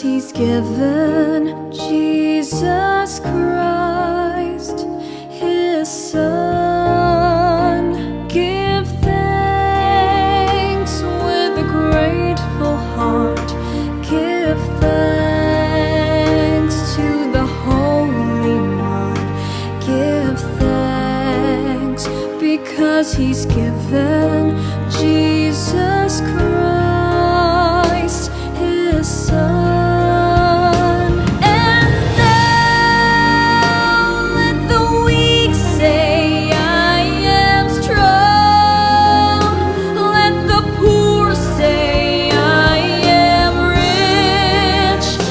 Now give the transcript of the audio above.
He's given Jesus Christ, His Son. Give thanks with a grateful heart. Give thanks to the Holy One. Give thanks because He's given